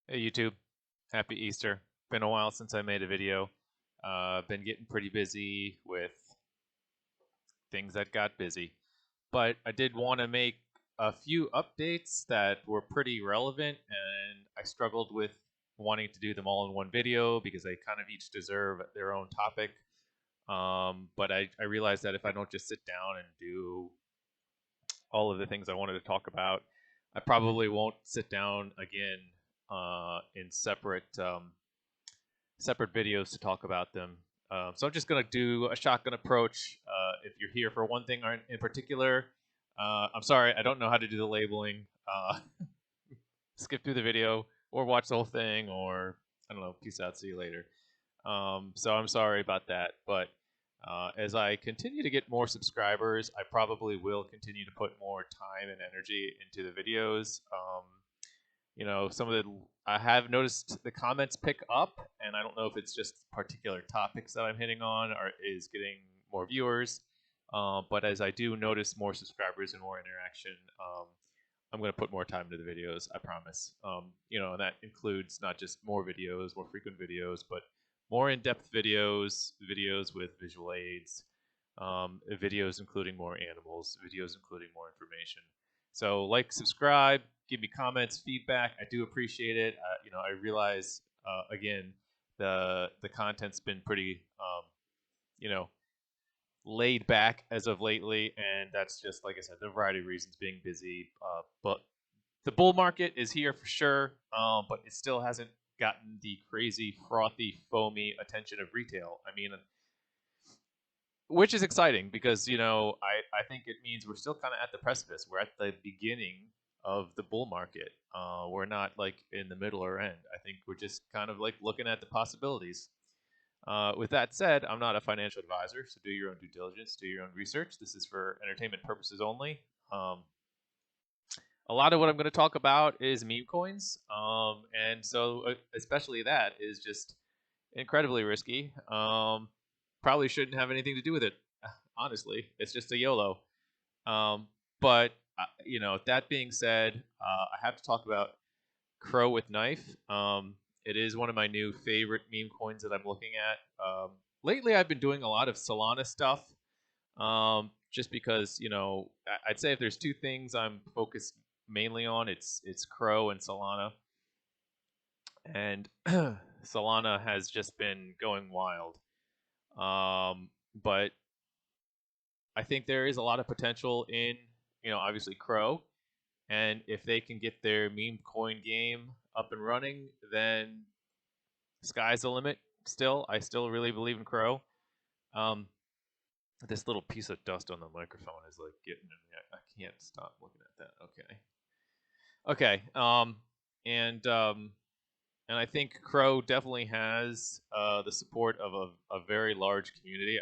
Hey YouTube, happy Easter. Been a while since I made a video. Been getting pretty busy with things that got busy. But I did want to make a few updates that were pretty relevant, and I struggled with wanting to do them all in one video because they kind of each deserve their own topic. But I realized that if I don't just sit down and do all of the things I wanted to talk about, I probably won't sit down again in separate videos to talk about them. So I'm just going to do a shotgun approach. If you're here for one thing in particular, I'm sorry, I don't know how to do the labeling. Skip through the video or watch the whole thing, or I don't know, peace out, see you later. So I'm sorry about that. But as I continue to get more subscribers, I probably will continue to put more time and energy into the videos. Some of the I have noticed the comments pick up, and I don't know if it's just particular topics that I'm hitting on or is getting more viewers. But as I do notice more subscribers and more interaction, I'm going to put more time into the videos. I promise. And that includes not just more videos, more frequent videos, but more in-depth videos, videos with visual aids, videos including more animals, videos including more information. So like, subscribe, give me comments, feedback. I do appreciate it. I realize again the content's been pretty you know laid back as of lately, and that's just like I said, the variety of reasons, being busy. But the bull market is here for sure, but it still hasn't gotten the crazy, frothy, foamy attention of retail. I mean, which is exciting because I think it means we're still kind of at the precipice. We're at the beginning of the bull market. We're not like in the middle or end. I think we're just kind of like looking at the possibilities. With that said, I'm not a financial advisor, so do your own due diligence, do your own research. This is for entertainment purposes only. A lot of what I'm going to talk about is meme coins, and so especially that is just incredibly risky. Probably shouldn't have anything to do with it. Honestly, it's just a YOLO. But that being said, I have to talk about Crow with Knife. It is one of my new favorite meme coins that I'm looking at. Lately, I've been doing a lot of Solana stuff. Just because I'd say if there's two things I'm focused mainly on, it's Crow and Solana. And Solana has just been going wild. But I think there is a lot of potential in, obviously Crow. And if they can get their meme coin game up and running, then sky's the limit. I still really believe in Crow. This little piece of dust on the microphone is like getting in me. I can't stop looking at that. Okay. And I think Crow definitely has the support of a very large community.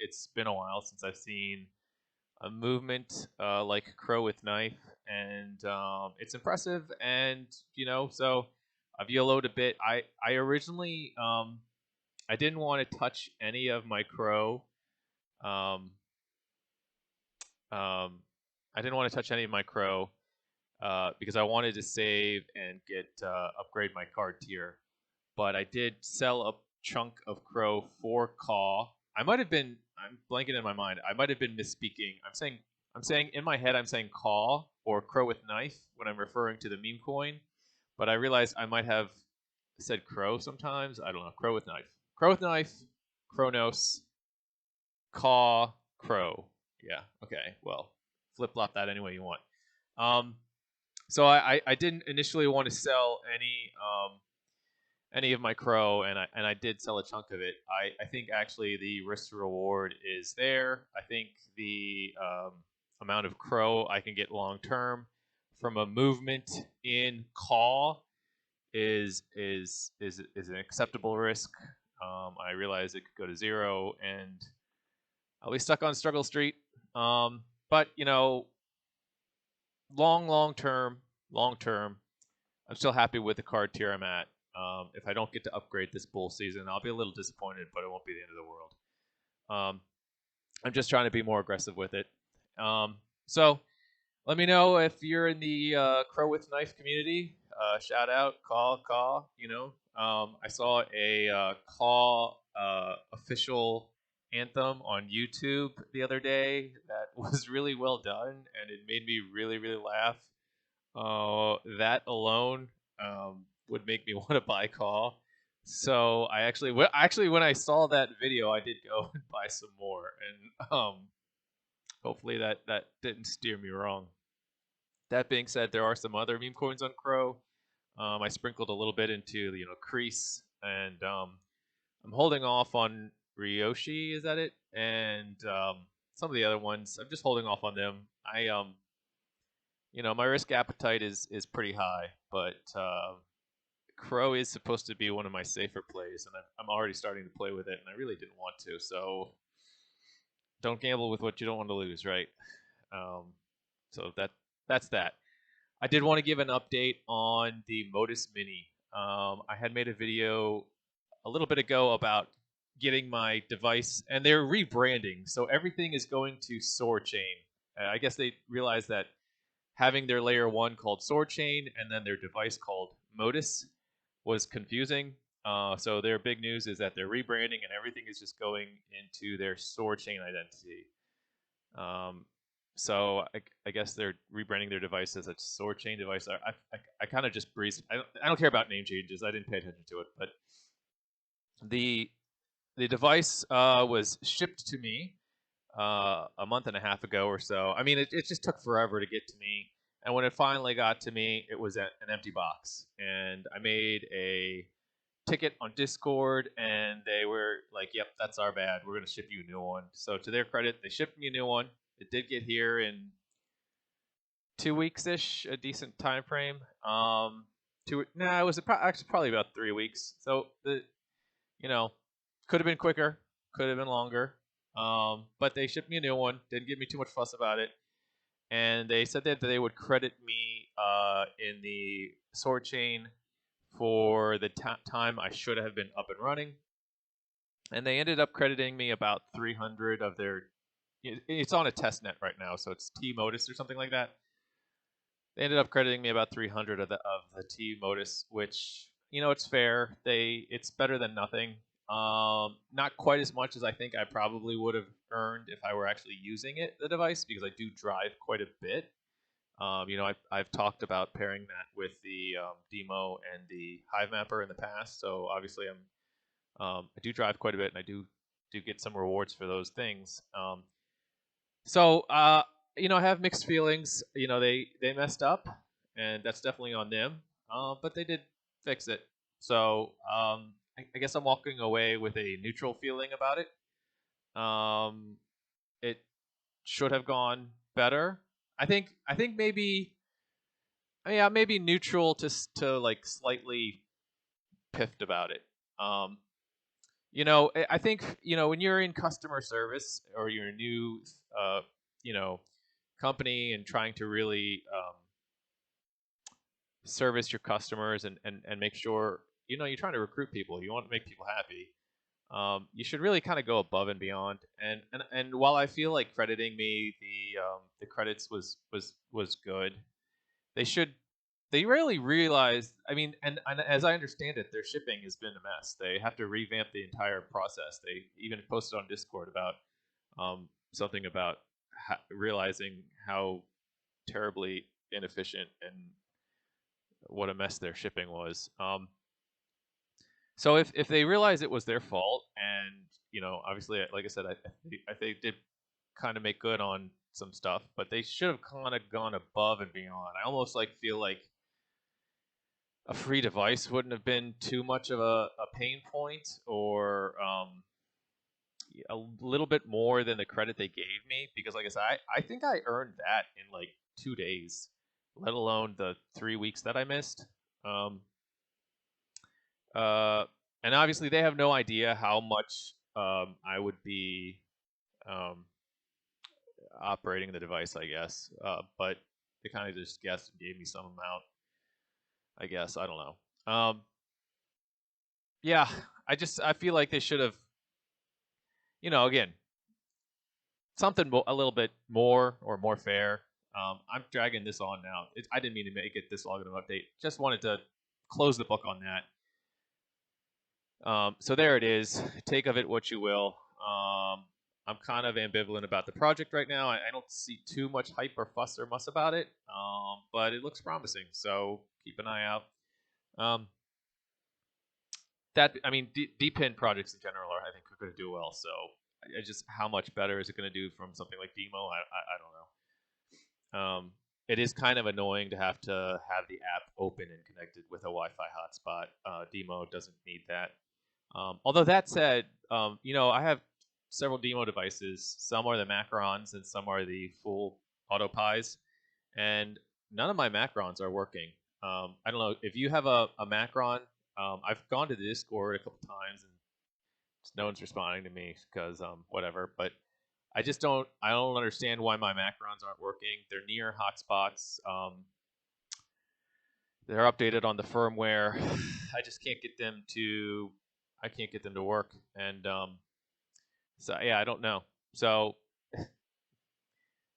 It's been a while since I've seen a movement like Crow with Knife, and it's impressive. And so I've YOLO'd a bit. I originally I didn't want to touch any of my Crow. Um, I didn't want to touch any of my Crow because I wanted to save and get upgrade my card tier. But I did sell a chunk of Crow for Caw. I'm blanking in my mind. I might have been misspeaking. I'm saying in my head I'm saying Caw or Crow with Knife when I'm referring to the meme coin. But I realized I might have said Crow sometimes. I don't know. Crow with Knife. Crow with Knife. Kronos. Caw. Crow. Yeah. Okay. Well, flip flop that any way you want. So I didn't initially want to sell any of my Crow, and I did sell a chunk of it. I think actually the risk to reward is there. I think the amount of Crow I can get long term from a movement in Caw is an acceptable risk. I realize it could go to zero, and I'll be stuck on Struggle Street. But long term, I'm still happy with the card tier I'm at. If I don't get to upgrade this bull season, I'll be a little disappointed, but it won't be the end of the world. I'm just trying to be more aggressive with it. So let me know if you're in the Crow with Knife community. shout out, call. You know, I saw a call official anthem on YouTube the other day that was really well done, and it made me really laugh. That alone would make me want to buy call. So I actually when I saw that video, I did go and buy some more, and hopefully that didn't steer me wrong. That being said, there are some other meme coins on Crow. I sprinkled a little bit into Crease, and I'm holding off on Ryoshi. Is that it? And some of the other ones, I'm just holding off on them. I my risk appetite is pretty high, but Crow is supposed to be one of my safer plays, and I'm already starting to play with it, and I really didn't want to. So don't gamble with what you don't want to lose, right? So that's that. I did want to give an update on the Motus Mini. I had made a video a little bit ago about getting my device, and they're rebranding, so everything is going to Soarchain. I guess they realized that having their layer 1 called Soarchain and then their device called Motus was confusing. So their big news is that they're rebranding and everything is just going into their Soarchain identity. So I guess they're rebranding their device as a Soarchain device. I kind of just breezed. I don't care about name changes. I didn't pay attention to it, but the device was shipped to me a month and a half ago or so. I mean, it just took forever to get to me. And when it finally got to me, it was an empty box. And I made a ticket on Discord, and they were like, yep, that's our bad. We're going to ship you a new one. So to their credit, they shipped me a new one. It did get here in 2 weeks-ish, a decent time frame. It was actually probably about 3 weeks. So, could have been quicker, could have been longer. But they shipped me a new one. Didn't give me too much fuss about it. And they said that they would credit me in the Soarchain for the time I should have been up and running. And they ended up crediting me about 300 of their... It's on a test net right now, so it's T Motus or something like that. They ended up crediting me about 300 of the T Motus, which, it's fair. It's better than nothing. Not quite as much as I think I probably would have earned if I were actually using the device, because I do drive quite a bit. I've talked about pairing that with the DIMO and the Hivemapper in the past, so obviously I do drive quite a bit, and I do get some rewards for those things. I have mixed feelings. They messed up, and that's definitely on them. But they did fix it. So I guess I'm walking away with a neutral feeling about it. It should have gone better. I think maybe neutral to like slightly piffed about it. I think when you're in customer service or you're a new company and trying to really service your customers and make sure you're trying to recruit people, you want to make people happy. You should really kind of go above and beyond. And while I feel like crediting me the credits was good, they really realized. I mean, and as I understand it, their shipping has been a mess. They have to revamp the entire process. They even posted on Discord about something about realizing how terribly inefficient and what a mess their shipping was. So if they realize it was their fault, and obviously, like I said, I think they did kind of make good on some stuff, but they should have kind of gone above and beyond. I almost feel like a free device wouldn't have been too much of a pain point, or a little bit more than the credit they gave me, because like I said, I think I earned that in like 2 days, let alone the 3 weeks that I missed. And obviously they have no idea how much I would be operating the device, I guess. But they kind of just guessed and gave me some amount, I guess. I don't know. Yeah, I feel like they should have, again, something a little bit more or more fair. I'm dragging this on now. I didn't mean to make it this long of an update. Just wanted to close the book on that. So there it is. Take of it what you will. I'm kind of ambivalent about the project right now. I don't see too much hype or fuss or muss about it, but it looks promising. So keep an eye out. DPIN projects in general are, I think, are going to do well. So just how much better is it going to do from something like DIMO? I don't know. It is kind of annoying to have the app open and connected with a Wi-Fi hotspot. DIMO doesn't need that. Although that said, I have several DIMO devices. Some are the Macrons and some are the full AutoPis, and none of my Macrons are working. I don't know if you have a Macron. I've gone to the Discord a couple times and no one's responding to me because whatever. But I don't understand why my Macrons aren't working. They're near hotspots. They're updated on the firmware. I just can't get them to. I can't get them to work, and so yeah, I don't know. So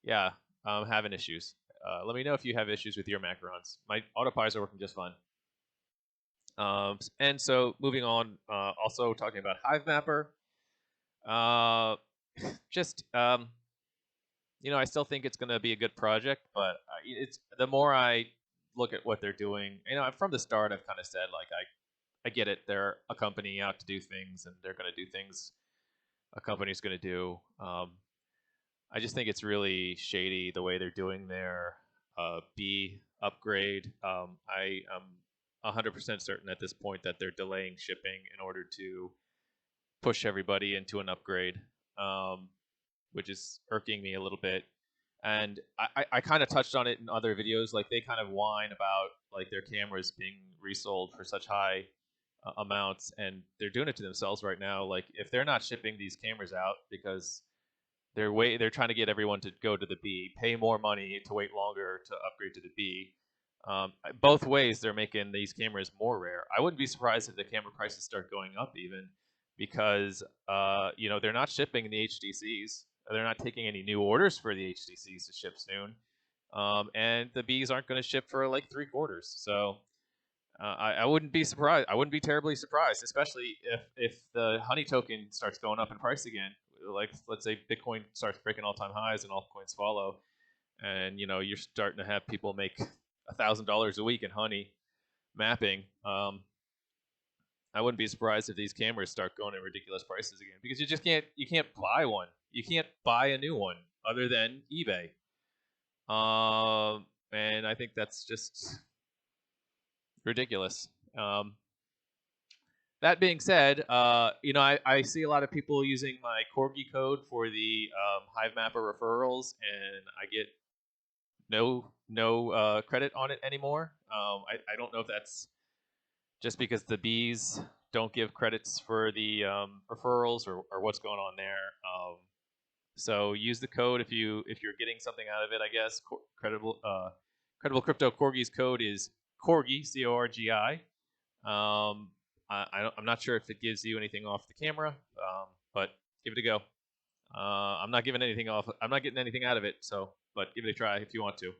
yeah, I'm having issues. Let me know if you have issues with your Macrons. My AutoPis are working just fine. And so moving on, also talking about Hivemapper. I still think it's going to be a good project, but it's the more I look at what they're doing. From the start, I've kind of said like I get it. They're a company out to do things, and they're going to do things a company's going to do. I just think it's really shady the way they're doing their B upgrade. I am 100% certain at this point that they're delaying shipping in order to push everybody into an upgrade, which is irking me a little bit. And I kind of touched on it in other videos. Like they kind of whine about like their cameras being resold for such high amounts, and they're doing it to themselves right now. Like if they're not shipping these cameras out because they're trying to get everyone to go to the B, pay more money to wait longer to upgrade to the B. Both ways, they're making these cameras more rare. I wouldn't be surprised if the camera prices start going up even, because they're not shipping the HTCs. They're not taking any new orders for the HTCs to ship soon, and the Bs aren't going to ship for like 3 quarters. So I wouldn't be surprised. I wouldn't be terribly surprised, especially if the honey token starts going up in price again. Like let's say Bitcoin starts breaking all-time highs and altcoins follow, and you're starting to have people make $1,000 a week in honey mapping. I wouldn't be surprised if these cameras start going at ridiculous prices again, because you can't buy one. You can't buy a new one other than eBay. And I think that's just ridiculous. That being said, I see a lot of people using my Corgi code for the Hivemapper referrals, and I get no credit on it anymore. I don't know if that's just because the bees don't give credits for the referrals or what's going on there. So use the code if you're getting something out of it. I guess Credible Crypto Corgi's code is Corgi, CORGI. I'm not sure if it gives you anything off the camera, but give it a go. I'm not giving anything off. I'm not getting anything out of it. But give it a try if you want to.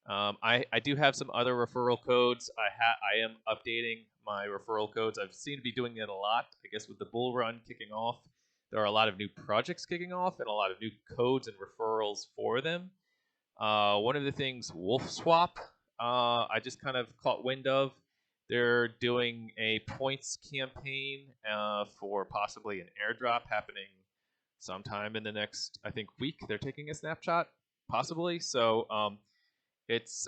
I do have some other referral codes. I am updating my referral codes. I've seen to be doing it a lot. I guess with the bull run kicking off, there are a lot of new projects kicking off and a lot of new codes and referrals for them. One of the things, Wolf Swap, I just kind of caught wind of. They're doing a points campaign for possibly an airdrop happening sometime in the next, I think, week. They're taking a snapshot, possibly. So it's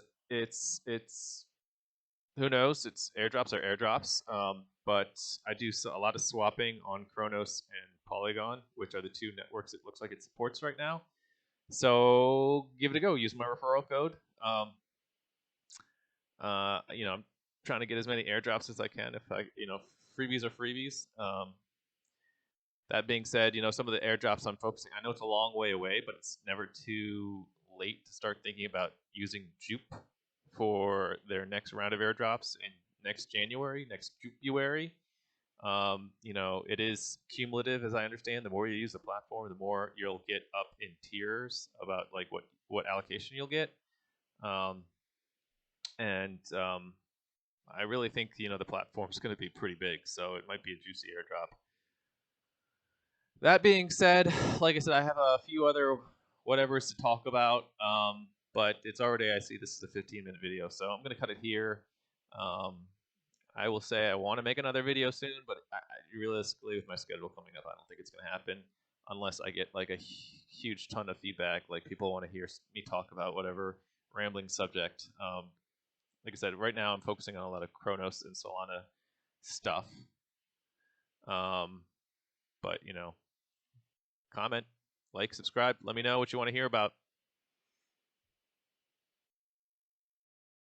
who knows? It's airdrops are airdrops. But I do a lot of swapping on Kronos and Polygon, which are the 2 networks it looks like it supports right now. So give it a go. Use my referral code. I'm trying to get as many airdrops as I can. If freebies are freebies. That being said, some of the airdrops I'm focusing. I know it's a long way away, but it's never too late to start thinking about using Jupe for their next round of airdrops in next January. It is cumulative, as I understand. The more you use the platform, the more you'll get up in tiers about like what allocation you'll get. I really think the platform's going to be pretty big, so it might be a juicy airdrop. That being said, like I said, I have a few other whatevers to talk about, but it's already, I see this is a 15-minute video, so I'm going to cut it here. I will say I want to make another video soon, but realistically, with my schedule coming up, I don't think it's going to happen unless I get like a huge ton of feedback, like people want to hear me talk about whatever rambling subject. Like I said, right now I'm focusing on a lot of Chronos and Solana stuff. But comment, like, subscribe. Let me know what you want to hear about.